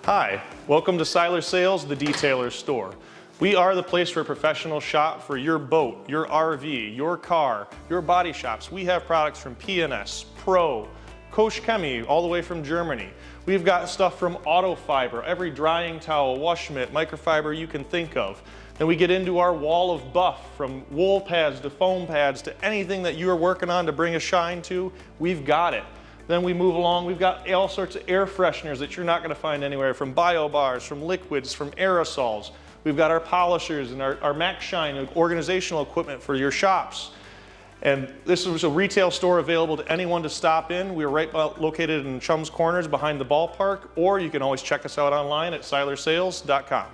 Hi, welcome to Seiler Sales, the detailer store. We are the place for a professional shop for your boat, your RV, your car, your body shops. We have products from P&S, Pro, Koch Chemie, all the way from Germany. We've got stuff from Auto Fiber, every drying towel, wash mitt, microfiber you can think of. Then we get into our wall of buff, from wool pads to foam pads to anything that you are working on to bring a shine to, we've got it. Then we move along, we've got all sorts of air fresheners that you're not going to find anywhere, from bio bars, from liquids, from aerosols. We've got our polishers and our Max Shine organizational equipment for your shops. And this is a retail store available to anyone to stop in. We're located in Chums Corners behind the ballpark, or you can always check us out online at seilersales.com.